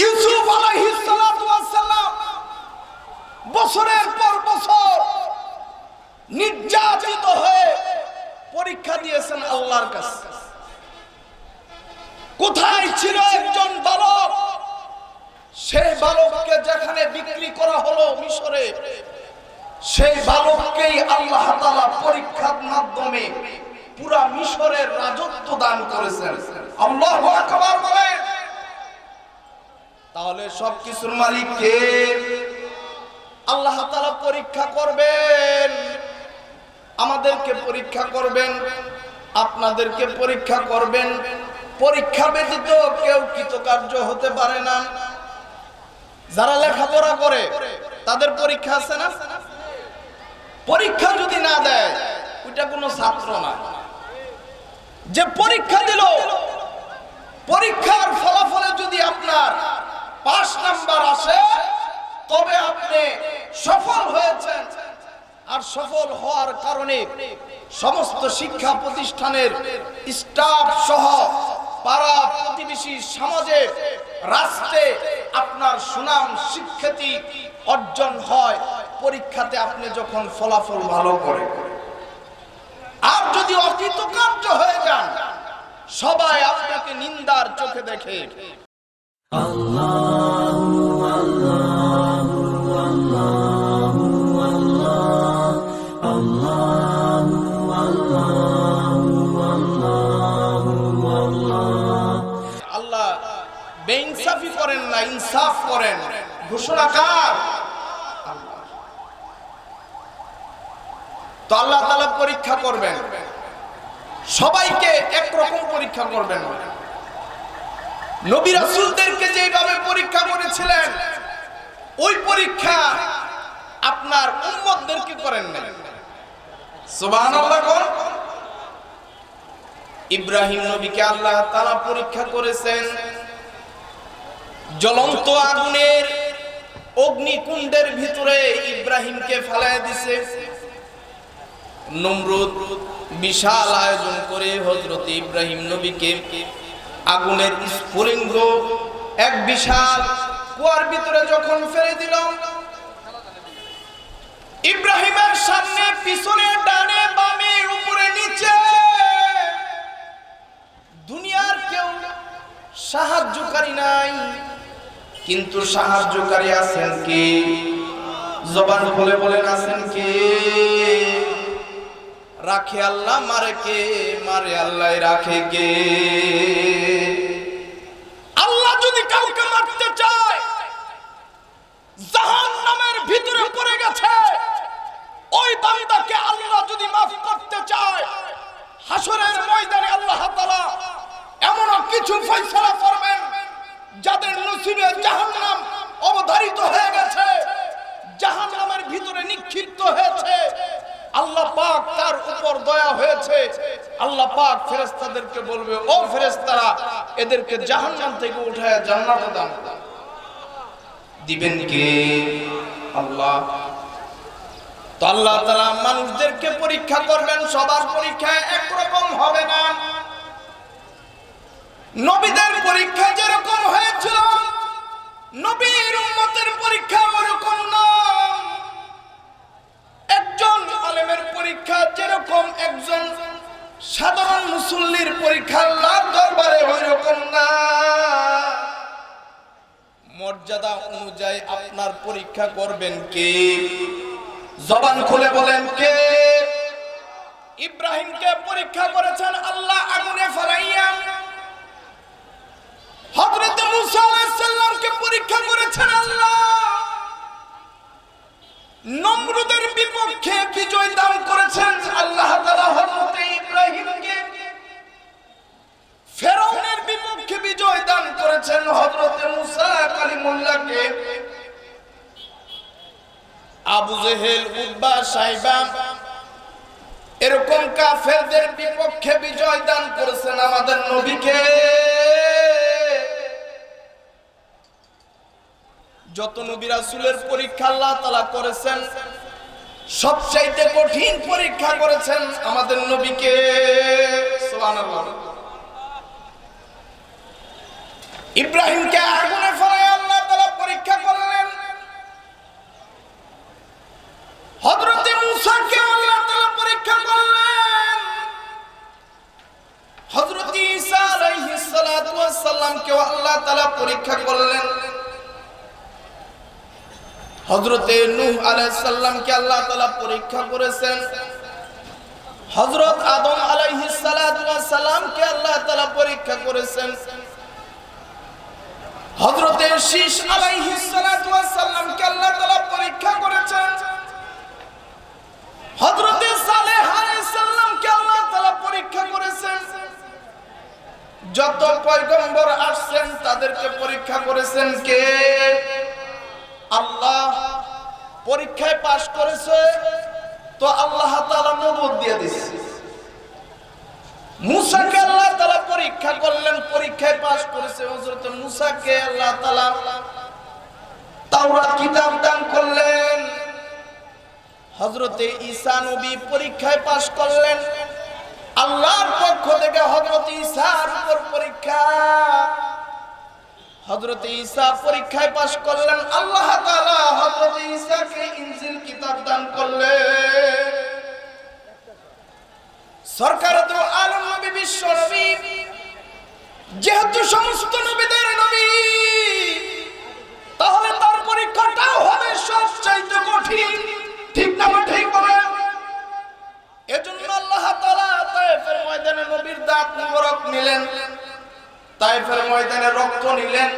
ইউসুফ আলাইহিস সালাতু ওয়াস সালাম বছরের পর বছর নির্যাতিত হয়ে পরীক্ষা দিয়েছেন আল্লাহর কাছে। কোথায় ছিল একজন বালক? সেই বালককে যেখানে বিক্রি করা হলো মিশরে, সেই বালককেই আল্লাহ তাআলা পরীক্ষার মাধ্যমে পুরা মিশরের রাজত্ব দান করেছেন। আল্লাহু আকবার বলেন। তাহলে সবকিছুর মালিক কে? আল্লাহ তাআলা পরীক্ষা করবেন, আমাদেরকে পরীক্ষা করবেন, আপনাদেরকে পরীক্ষা করবেন। পরীক্ষা ব্যতীত কেউ কৃতকার্য হতে পারে না। যারা লেখাপড়া করে তাদের পরীক্ষা আছে না? পরীক্ষা যদি না দেয় ওইটা কোনো ছাত্র না। যে পরীক্ষা দিল, পরীক্ষার ফলাফলে যদি আপনার 5 নাম্বার আসে তবে আপনি সফল হয়েছেন। আর সফল হওয়ার কারণে সমস্ত শিক্ষা প্রতিষ্ঠানের স্টাফ সহ পাড়া প্রতিবেশী সমাজে রাষ্ট্রে আপনার সুনাম সুখ্যাতি অর্জন হয় পরীক্ষাতে আপনি যখন ফলাফল ভালো করে। আর যদি অকৃতকার্য হয়ে যান সবাই আপনাকে নিন্দার চোখে দেখে। আল্লাহু আল্লাহু আল্লাহু আল্লাহ আল্লাহু আল্লাহু আল্লাহু আল্লাহ। আল্লাহ বেইনসাফি করেন না, ইনসাফ করেন। ঘোষণাকার আল্লাহ। তো আল্লাহ তাআলা পরীক্ষা করবেন, সবাইকে একরকম পরীক্ষা করবেন না। নবী রাসূলদেরকে যেভাবে পরীক্ষা করেছিলেন ওই পরীক্ষা আপনার উম্মতদেরকে করেন না। সুবহানাল্লাহ। ইব্রাহিম নবীকে আল্লাহ তাআলা পরীক্ষা করেছেন। জ্বলন্ত আগুনের অগ্নিকুণ্ডের ভিতরে ইব্রাহিমকে ফেলায় দিয়েছে। নমরুদ বিশাল আয়োজন করে হযরত ইব্রাহিম নবীকে আগুনের স্ফুলিঙ্গ এক বিশাল কুয়ার ভিতরে যখন ফেলে দিল, ইব্রাহিমের সামনে পিছনে ডানে বামে উপরে নিচে দুনিয়ার কেউ সাহায্যকারী নাই, কিন্তু সাহায্যকারী আছেন কে? জবান খুলে বলেন আছেন কে? রাখে আল্লাহ, মারে কে? মারে আল্লাহ, রাখে কে? আল্লাহ যদি কাউকে মারতে চায়, জাহান্নামের ভিতরে পড়ে গেছে ওই বান্দাকে আল্লাহ যদি মাফ করতে চায়, হাসরের ময়দানে আল্লাহ তাআলা এমন কিছু ফয়সালা করবেন যাদের নসিবে জাহান্নাম অবধারিত হয়ে গেছে, জাহান্নামের ভিতরে নিক্ষিপ্ত হয়েছে। আল্লাহ পাক তার উপর দয়া হয়েছে। আল্লাহ পাক ফেরেশতাদেরকে বলবে, ও ফেরেশতারা, এদেরকে জাহান্নাম থেকে উঠায় জান্নাতে দান। দিবেন কে? আল্লাহ। তো আল্লাহ তাআলা মানুষদেরকে পরীক্ষা করবেন। সবার পরীক্ষা একরকম হবে না। নবীদের পরীক্ষা যেরকম হয়েছিল নবীর উম্মতের পরীক্ষা ওরকম না। একজন আলেমের পরীক্ষা যেরকম একজন সাধারণ মুসল্লির পরীক্ষা আল্লাহর দরবারে ওইরকম না। মর্যাদা অনুযায়ী আপনার পরীক্ষা করবেন কে? জবান খুলে বলেন কে? ইব্রাহিমকে পরীক্ষা করেছেন আল্লাহ আগুনে ফেলাইয়া। হযরত মুসা আলাইহিস সালামকে পরীক্ষা করেছেন আল্লাহ নমরুদের বিপক্ষে বিজয় দান করেছেন আল্লাহ তাআলা। হযরত ইব্রাহিমকে ফেরাউনের বিপক্ষে বিজয় দান করেছেন হযরত মুসা কালিমুল্লাহকে। আবু জেহেল, উতবা, সাইবা এরকম কাফেরদের বিপক্ষে বিজয় দান করেছেন আমাদের নবীকে। যত নবী রাসূলের পরীক্ষা আল্লাহ তাআলা করেছেন, সবচাইতে কঠিন পরীক্ষা করেছেন আমাদের নবীকে। সুবহানাল্লাহ। ইব্রাহিমকে আগুনে ফেলায়া পরীক্ষা করলেন। হযরতে নূহ আলাইহিস সালামকে আল্লাহ তাআলা পরীক্ষা করেছেন। হযরত আদম আলাইহিস সালাতু ওয়াস সালামকে আল্লাহ তাআলা পরীক্ষা করেছেন। হযরতে শীশ আলাইহিস সালাতু ওয়াস সালামকে আল্লাহ তাআলা পরীক্ষা করেছেন। হযরতে সালেহ আলাইহিস সালামকে আল্লাহ তাআলা পরীক্ষা করেছেন। যত পয়গম্বর আসছেন তাদেরকে পরীক্ষা করেছেন কে? আল্লাহ। পরীক্ষায় পাশ করেছে তো আল্লাহ তাআলা নবুয়ত দিয়ে দিয়েছে। মুসাকে আল্লাহ তাআলা পরীক্ষা করলেন, পরীক্ষায় পাশ করেছে। হযরত মুসাকে আল্লাহ তাআলা তাওরাত কিতাব দান করলেন। হযরতে ঈসা নবী পরীক্ষায় পাশ করলেন। আল্লাহর পক্ষ থেকে হযরত ঈসার উপর পরীক্ষা। হযরত ঈসা পরীক্ষায় পাশ করলেন। আল্লাহ তাআলা হযরত ঈসাকে ইনজিল কিতাব দান করলেন। সরকার তো আলম নবী, বিশ্ব নবী, যেহেতু সমস্ত নবীদের নবী, তাহলে তার পরীক্ষাটাও হবে সবচাইতে কঠিন। ঠিক না ঠিক বলেন? এজন্য আল্লাহ তাআলা তায়েফের ময়দানে নবীর দাঁত মুবারক নিলেন, তায়েফের ময়দানে রক্ত নিলেন।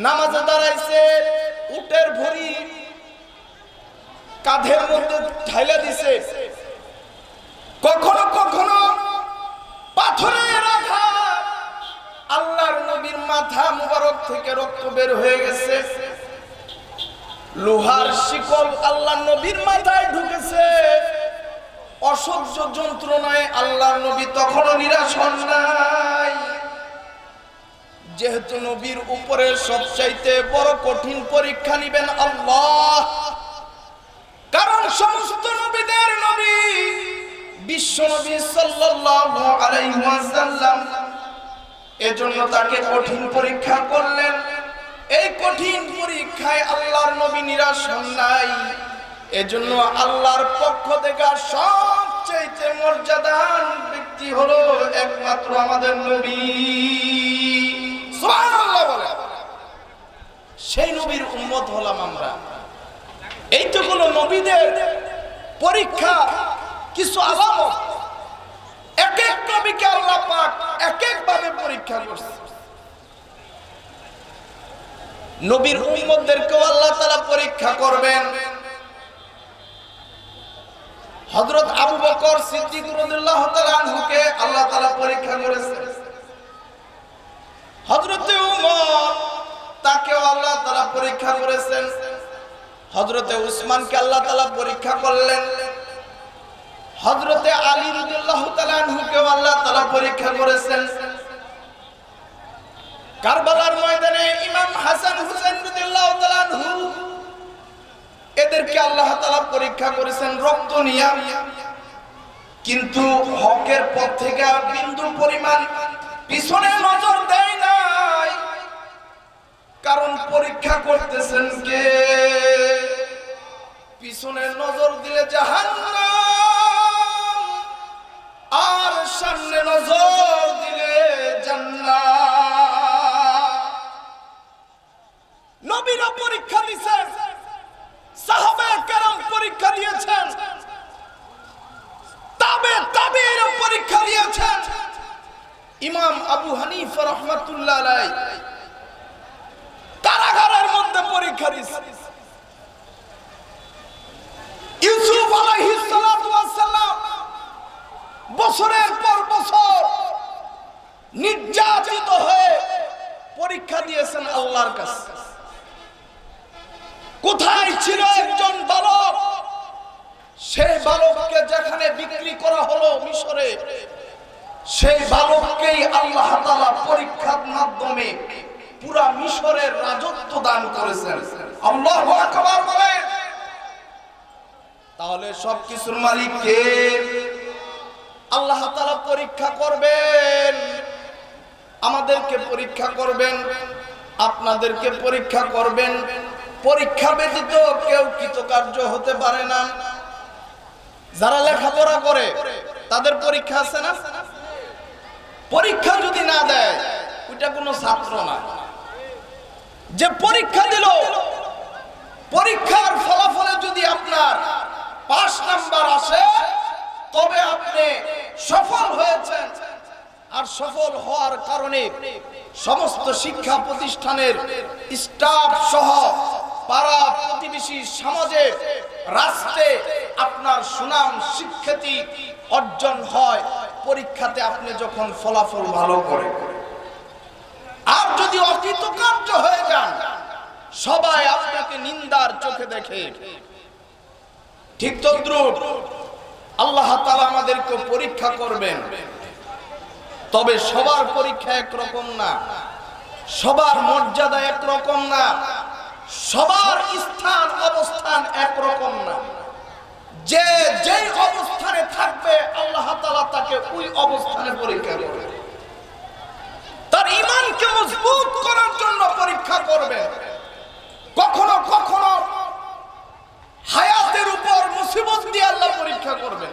নামাজে দাঁড়াইছে, উটের ভুঁড়ি কাঁধের মধ্যে ঢাইলা দিছে। কখনো কখনো পাথরের আঘাত, আল্লাহর নবীর মাথা মুবারক থেকে রক্ত বের হয়ে গেছে। লোহার শিকল আল্লাহর নবীর মাথায় ঢুকেছে। অসহ্য যন্ত্রণায় আল্লাহর নবী তখনও নিরাশ হন নাই। যেহেতু নবীর উপরে সবচাইতে বড় কঠিন পরীক্ষা নিবেন আল্লাহ, কারণ সমস্ত নবীদের নবী বিশ্ব নবী সাল্লাল্লাহু আলাইহি ওয়াসাল্লাম, এজন্য তাকে কঠিন পরীক্ষা করলেন। এই কঠিন পরীক্ষায় আল্লাহর নবী নিরাশ হন নাই। এজন্য আল্লাহর পক্ষ থেকে সবচেয়ে মর্যাদাবান ব্যক্তি হলো একমাত্র আমাদের নবী। সুবহানাল্লাহ বলে, সেই নবীর উম্মত হলাম আমরা। এই তো হলো নবীদের পরীক্ষা, কিছু আলামত। এক এক নবীকে আল্লাহ পাক এক এক ভাবে পরীক্ষা করছে। নবীর উম্মতদেরকেও আল্লাহ তাআলা পরীক্ষা করবেন। হযরত আবু বকর সিদ্দিক রাদিয়াল্লাহু তাআলা আনহুকে আল্লাহ তাআলা পরীক্ষা করেছেন। হযরতে উমর, তাকেও আল্লাহ তাআলা পরীক্ষা করেছেন। হযরতে উসমানকে আল্লাহ তাআলা পরীক্ষা করলেন। হযরতে আলী রাদিয়াল্লাহু তাআলা আনহুকেও আল্লাহ তাআলা পরীক্ষা করেছেন। কারবালার ময়দানে ইমাম হাসান হুসাইন রাদিয়াল্লাহু তাআলা আনহু, এদেরকে আল্লাহ তাআলা পরীক্ষা করেছেন রক্ত নিয়ে। কিন্তু হকের পথ থেকে বিন্দু পরিমাণ পিছনে নজর দেয় নাই, কারণ পরীক্ষা করতেছেন কে? পিছনে নজর দিলে জাহান্নাম, আর সামনে নজর দিলে জান্নাত। নবীরা পরীক্ষা দিয়েছেন, সাহাবায়ে কেরাম পরীক্ষা দিয়েছেন, তাবেঈরা পরীক্ষা দিয়েছেন। ইমাম আবু হানিফা রাহমাতুল্লাহ আলাইহি কারাগারের মধ্যে পরীক্ষা দিয়েছেন। ইউসুফ আলাইহিস সালাতু ওয়াস সালাম বছরের পর বছর নির্যাতিত হয়ে পরীক্ষা দিয়েছেন আল্লাহর কাছে। কোথায় ছিল একজন বালক? সেই বালককে যেখানে বিক্রি করা হলো মিশরে, সেই বালককেই আল্লাহ তাআলা পরীক্ষার মাধ্যমে পুরা মিশরের রাজত্ব দান করেছেন। আল্লাহু আকবার বলেন। তাহলে সবকিছুর মালিক কে? আল্লাহ তাআলা পরীক্ষা করবেন, আমাদেরকে পরীক্ষা করবেন, আপনাদেরকে পরীক্ষা করবেন। পরীক্ষা ব্যতীত কেউ কৃতকার্য হতে পারে না। যারা লেখাপড়া করে তাদের পরীক্ষা আছে না? পরীক্ষা যদি না দেয় ওইটা কোনো ছাত্র না। যে পরীক্ষা দিল, পরীক্ষার ফলাফলে যদি আপনার 5 নাম্বার আসে তবে আপনি সফল হয়েছেন। আর সফল হওয়ার কারণে সমস্ত শিক্ষা প্রতিষ্ঠানের স্টাফ সহ পাড়া প্রতিবেশী সমাজে রাষ্ট্রে আপনার সুনাম সুখ্যাতি অর্জন হয় পরীক্ষাতে আপনি যখন ফলাফল ভালো করেন। আর যদি অকৃতকার্য হয়ে যান সবাই আপনাকে নিন্দার চোখে দেখে। ঠিক তদ্রূপ আল্লাহ তাআলা আমাদেরকে পরীক্ষা করবেন, তবে সবার পরীক্ষা একরকম না, সবার মর্যাদা একরকম না, সবার স্থান অবস্থান একরকম না। যে যেই অবস্থানে থাকবে আল্লাহ তাআলা তাকে ওই অবস্থানে পরীক্ষা করবে। তার ঈমানকে মজবুত করার জন্য পরীক্ষা করবে। কখনো কখনো হায়াতের উপর মুসিবত দিয়ে আল্লাহ পরীক্ষা করবেন,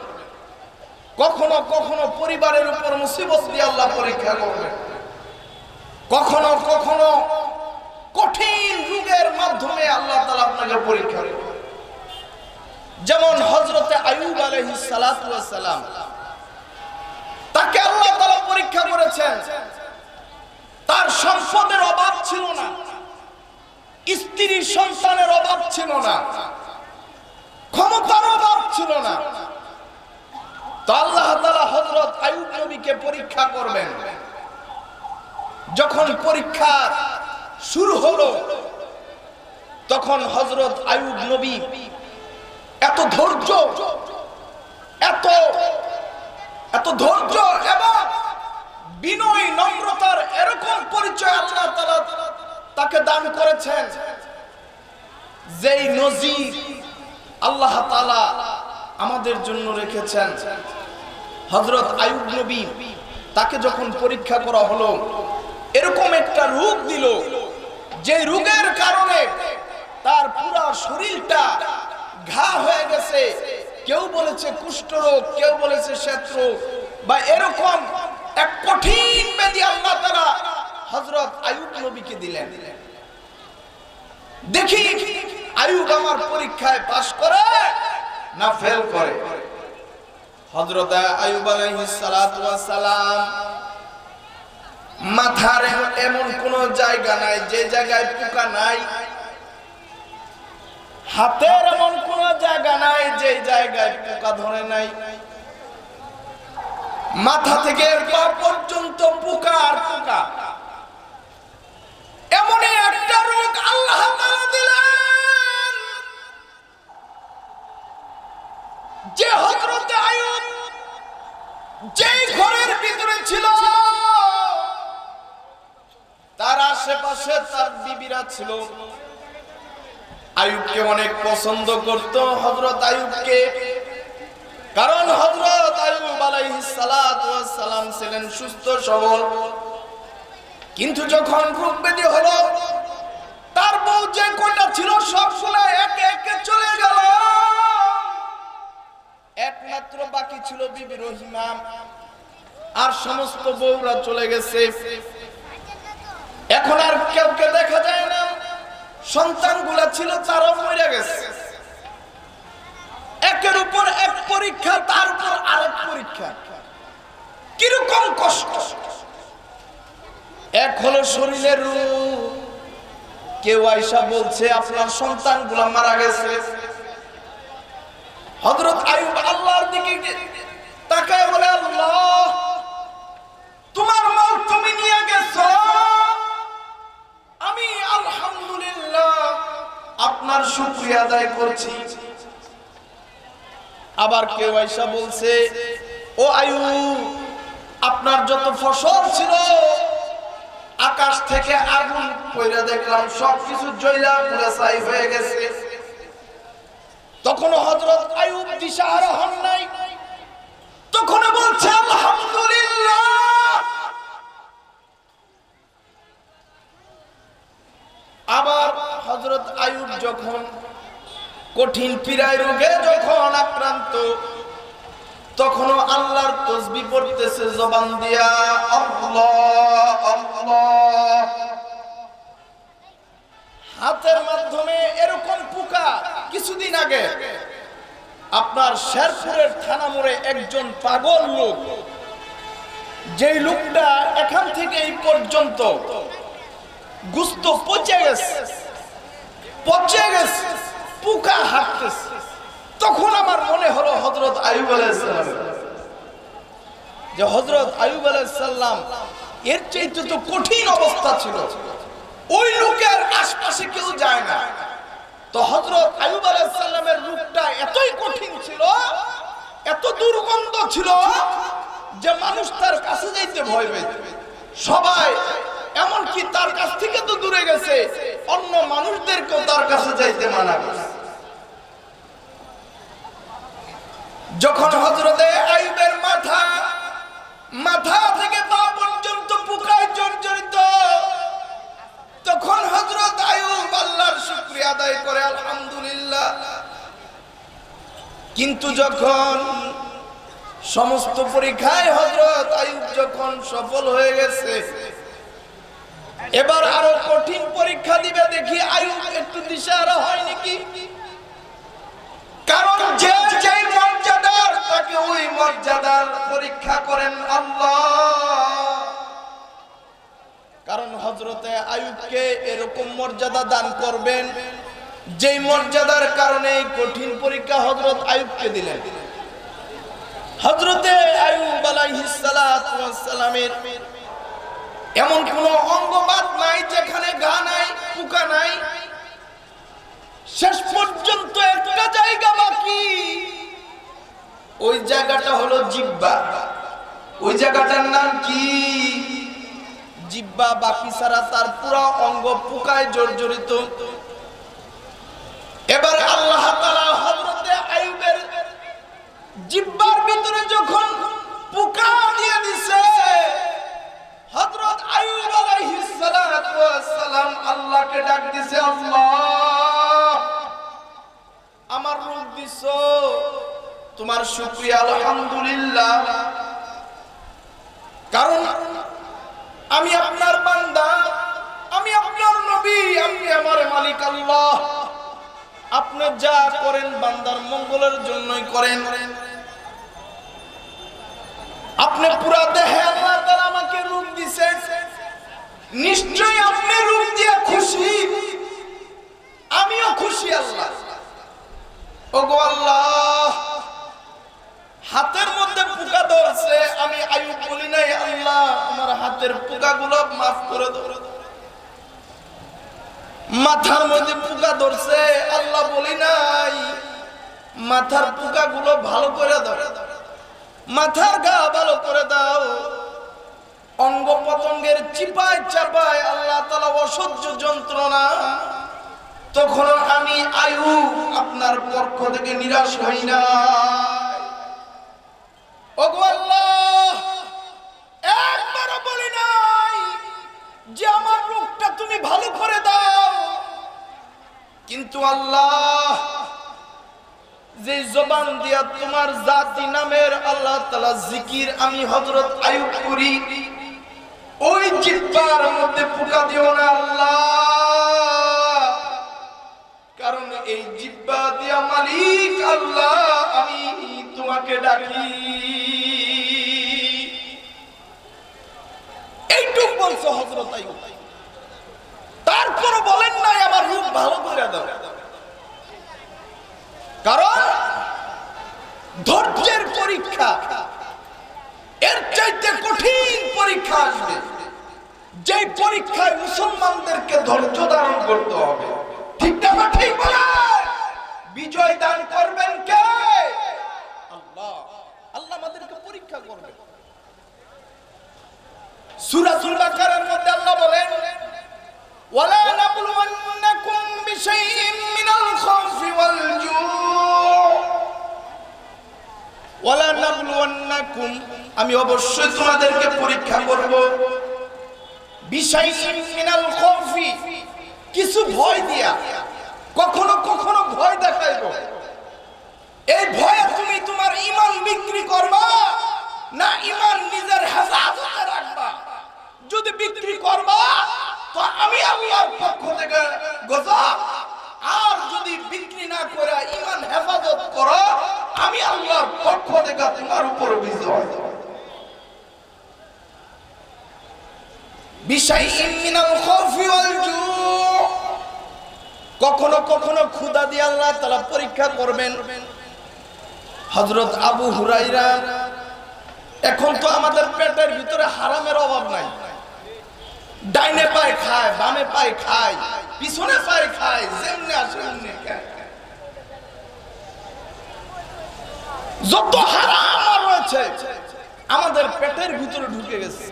কখনো কখনো পরিবারের উপর মুসিবত দিয়ে আল্লাহ পরীক্ষা করবেন, কখনো কখনো কঠিন রোগের মাধ্যমে আল্লাহ তাআলা আপনাকে পরীক্ষা করবেন। যেমন হযরতে আইয়ুব আলাইহিস সালাতু ওয়াস সালাম, তাকে আল্লাহ তাআলা পরীক্ষা করেছেন। তার সম্পদের অভাব ছিল না, স্ত্রী সন্তানের অভাব ছিল না, ক্ষমতার অভাব ছিল না। তো আল্লাহ তাআলা হযরত আইয়ুব নবীকে পরীক্ষা করবেন। যখন পরীক্ষা শুরু হলো তখন হযরত আইয়ুব নবী এত ধৈর্য, এত ধৈর্য এবং বিনয় নম্রতার এরকম পরিচয় আল্লাহ তাআলা তাকে দান করেছেন, যেই নজির আল্লাহ তাআলা আমাদের জন্য রেখেছেন। হযরত আইয়ুব নবী তাকে যখন পরীক্ষা করা হলো এরকম একটা রোগ দিল, যে রোগের কারণে তার পুরো শরীরটা ঘা হয়ে গেছে। কেউ বলেছে কুষ্ঠরোগ, কেউ বলেছে শ্বেতরোগ বা এরকম এক কঠিন ব্যাধি আল্লাহ তাআলা হযরত আইয়ুব নবীকে দিলেন। দেখি আইয়ুব আমার পরীক্ষায় পাস করে না ফেল করে। হযরত আইয়ুব আলাইহিস সালাতু ওয়াস সালাম মাথার এমন কোন জায়গা নাই যে জায়গায় পোকা নাই, হাতের এমন কোন জায়গা নাই যে জায়গায় পোকা ধরে নাই। মাথা থেকে পা পর্যন্ত পোকা আর পোকা। এমনই একটা রোগ আল্লাহ তাআলা দিলেন যে হযরত আইয়ুব যে ঘরের ভিতরে ছিল তার আশেপাশে তার বিবিরা ছিল। আইয়ুবকে অনেক পছন্দ করত হযরত আইয়ুবকে, কারণ হযরত আইয়ুব আলাইহিস সালাতু ওয়াস সালাম ছিলেন সুস্থ সবল। কিন্তু যখন রোগ ব্যাধি হলো তার বউ যে কয়টা ছিল সবগুলো একে একে চলে গেল। একমাত্র বাকি ছিল বিবি রহিমা, আর সমস্ত বউরা চলে গেছে। এখন আর কাউকে দেখা যায় না। সন্তানগুলা ছিল তারাও মরে গেছে। একের উপর এক পরীক্ষা, তার উপর আরেক পরীক্ষা। কিরকম কষ্ট! এক হলো শরীরের রূপ, কেউ আয়েশা বলছে আপনার সন্তানগুলা মারা গেছে। হযরত আইয়ুব আল্লাহর দিকে তাকায় বলে, আল্লাহ তোমার মাল তুমি নিয়ে গেছো, আমি আলহামদুলিল্লাহ আপনার শুকরিয়া আদায় করছি। আবার কেউ আয়েশা বলছে, ও আইয়ুব আপনার যত ফসল ছিল আকাশ থেকে আগুন পড়ে দেখলাম সবকিছু জ্বলা পুড়ে ছাই হয়ে গেছে। তখন হযরত আইয়ুব দিশাহারা হন নাই, তখন বলছে আলহামদুলিল্লাহ। আবার হযরত আইয়ুব যখন কঠিন পীড়ায় রোগে যখন আক্রান্ত, তখনও আল্লাহর তাসবিহ পড়তেছে জবান দিয়া, আল্লাহ আল্লাহ আল্লাহ। হাতের মাধ্যমে এরকম পোকা কিছুদিন আগে আপনার শেরপুরের থানা মোড়ে একজন পাগল লোক, যেই লোকটা এখান থেকে এই পর্যন্ত গুস্ত পচে গেছে, পোকা হাঁটতেছে। তখন আমার মনে হলো হযরত আইয়ুব আলাইহিস সালাম, যে হযরত আইয়ুব আলাইহিস সালাম এর চাইতে তো কঠিন অবস্থা ছিল, ওই লোকের আশপাশে কেউ যায় না। তো হযরত আইয়ুব আলাইহিস সালামের রূপটা এতই কঠিন ছিল, এত দুর্গন্ধ ছিল যে মানুষ তার কাছে যাইতে ভয় পেত। সবাই এমনকি তার কাছ থেকে তো দূরে গেছে, অন্য মানুষদেরকেও তার কাছে যাইতে মানা করছে। যখন হযরতে আইয়ুবের মাথা থেকে পা পর্যন্ত পোকায় জর্জরিত, তখন হযরত আইয়ুব আল্লাহর শুকরিয়া আদায় করে আলহামদুলিল্লাহ। কিন্তু যখন সমস্ত পরীক্ষায় হযরত আইয়ুব যখন সফল হয়ে গেছে, এবার আরো কঠিন পরীক্ষা দিবে, দেখি আইয়ুব একটু দিশাহারা হয় নাকি। কারণ যে যেই মর্যাদার তাকে ওই মর্যাদার পরীক্ষা করেন আল্লাহ। কারণ হযরতে আইয়ুবকে এরকম মর্যাদা দান করবেন যেই মর্যাদার কারণে এই কঠিন পরীক্ষা হযরত আইয়ুবকে দিলেন। হযরতে আইয়ুব আলাইহিস সালাতু ওয়াস সালামের এমন কোন অঙ্গবাদ নাই যেখানে ঘা নাই, পোকা নাই। শেষ পর্যন্ত একটা জায়গা বাকি, ওই জায়গাটা হলো জিহ্বা। ওই জায়গাটার নাম কি? জিহ্বা। বাকি ছাড়া তার পুরো অঙ্গ পোকায় জর্জরিত। এবার আল্লাহ তাআলা হযরতে আইয়ুবের জিহ্বার ভিতরে যখন পোকা দিয়ে দিছে, হযরত আইয়ুব আলাইহিস সালাতু ওয়াস সালাম আল্লাহকে ডাক দিছে, আল্লাহ আমার রূপ দিছো, তোমার শুকরিয়া আলহামদুলিল্লাহ। কারণ আমি আপনার বান্দা, আমি আপনার নবী, আপনি আমার মালিক আল্লাহ। আপনি যা করেন বান্দার মঙ্গলের জন্যই করেন। আপনি পুরা দেহে আল্লাহ তাআলা আমাকে রূপ দিয়েছেন, নিশ্চয়ই আপনি রূপ দিয়ে খুশি, আমিও খুশি আল্লাহ। ওগো আল্লাহ, হাতের মধ্যে পোকা ধরছে, আমি আইয়ুব বলি নাই আল্লাহ আমার হাতের পোকাগুলো মাফ করে দাও। মাথার মধ্যে পোকা ধরছে, আল্লাহ বলি নাই মাথার পোকাগুলো ভালো করে দাও, মাথার ঘা ভালো করে দাও। অঙ্গ পতঙ্গের চিপায় চাপায় আল্লাহ তাআলা অসহ্য যন্ত্রণা, তখন আমি আইয়ুব আপনার পক্ষ থেকে নিরাশ হই না। ওগো আল্লাহ, একবারও বলি নাই যে আমার রূপটা তুমি ভালো করে দাও। কিন্তু আল্লাহ, যে জবান দিয়া তোমার জাতি নামের আল্লাহ তাআলা জিকির আমি হযরত আইয়ুব করি, ওই জিহ্বার মধ্যে পোকা দিও না আল্লাহ। কারণ এই জিহ্বা দিয়া মালিক আল্লাহ আমি তোমাকে ডাকি। এইটুক বলছো হযরত আইয়ুব, তারপরও বলেন নাই আমার রূপ ভালো করে দাও। কারণ ধৈর্যের পরীক্ষা, এর চাইতে কঠিন পরীক্ষা আসবে, যে পরীক্ষায় মুসলমানদেরকে ধৈর্য ধারণ করতে হবে। ঠিক না? ঠিক বলেন। বিজয় দান করবেন কে? আল্লাহ। আল্লাহ আমাদেরকে পরীক্ষা করবে। সূরাতুল বাকারার মধ্যে আল্লাহ বলেন, ওয়ালা নাবলুওয়ান্নাকুম বিশাইইন মিনাল খাউফি ওয়াল জু', ওয়ালা নাবলুওয়ান্নাকুম আমি অবশ্যই তোমাদেরকে পরীক্ষা করব, বিশাইইন মিনাল খাউফি কিছু ভয় দিয়া, কখনো কখনো ভয় দেখাইব। এই ভয়ে তুমি তোমার ঈমান বিক্রি করবা না ঈমান নিজের হেফাজতে রাখবা। যদি বিক্রি করবা তো আমি আল্লাহর পক্ষ থেকে গজব, আর যদি বিক্রি না করে ঈমান হেফাজত করো আমি আল্লাহর পক্ষ থেকে তোমার উপর বিজয়। বিশাইইন মিনাল খাউফি ওয়াল জু, কখনো কখনো ক্ষুধা দিয়ে আল্লাহ তাআলা পরীক্ষা করবেন। হযরত আবু হুরায়রা, এখন তো আমাদের পেটের ভিতরে হারামের অভাব নাই, ডাইনে পায়ে খায়, বামে পায়ে খায়, পিছনে পায়ে খায়, যেমনে আসে এমনি খায়। যত হারাম রয়েছে আমাদের পেটের ভিতরে ঢুকে গেছে।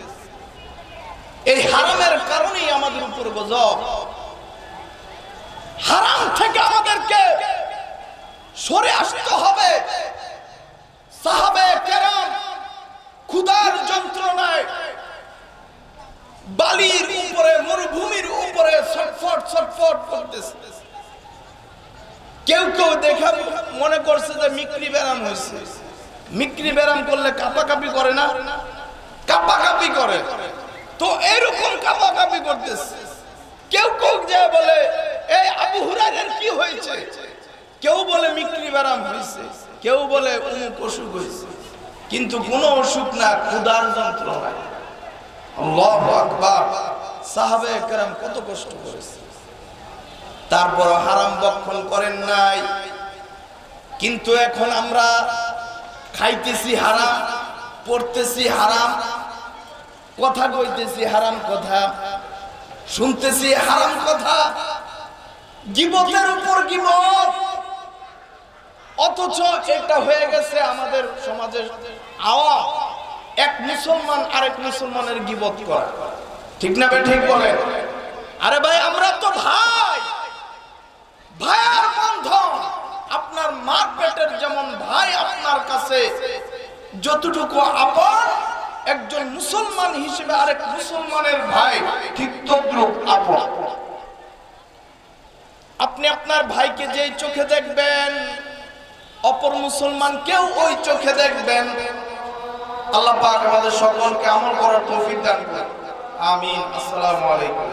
এই হারামের কারণেই আমাদের উপর গজব। হারাম থেকে আমাদেরকে সরে আসতে হবে। সাহাবায়ে কেরাম ক্ষুধার যন্ত্রণায় বালির উপরে, মরুভূমির উপরে ছটফট ছটফট করতেছে। কেউ কেউ দেখা মনে করছে যে মিক্রি ব্যারাম হয়েছে। মিক্রি ব্যারাম করলে কাঁপাকাঁপি করে না? কাঁপাকাঁপি করে। তো এরকম কাঁপাকাঁপি করতেছে। কেউ কেউ যে বলে এই আবু হুরায়রার কি হয়েছে, কেউ বলে মিক্রি ব্যারাম হয়েছে, কেউ বলে অমুক অসুখ হয়েছে, কিন্তু কোনো অসুখ না, ক্ষুধার যন্ত্রণা। আল্লাহু আকবার। সাহাবায়ে কেরাম কত কষ্ট করেছে, তারপর হারাম ভক্ষণ করেন নাই। কিন্তু এখন আমরা খাইতেছি হারাম, পড়তেছি হারাম, কথা কইতেছি হারাম কথা, শুনতেছি হারাম কথা, গীবতের উপর গীবত। অথচ এটা হয়ে গেছে আমাদের সমাজের আওয়াম, এক মুসলমান আরেক মুসলমানের গীবত করা। ঠিক না? ঠিক বলেন। আরে ভাই, আমরা তো ভাই, ভাইয়ের বন্ধন। আপনার মার পেটের যেমন ভাই আপনার কাছে যতটুকু আপন, একজন মুসলমান হিসেবে আরেক মুসলমানের ভাই ঠিক তদ্রূপ আপন। আপনি আপনার ভাইকে যেই চোখে দেখবেন, অপর মুসলমানকেও ওই চোখে দেখবেন। আল্লাহ পাক আমাদের সকলকে আমল করার তৌফিক দান করুন। আমিন। আসসালামু আলাইকুম।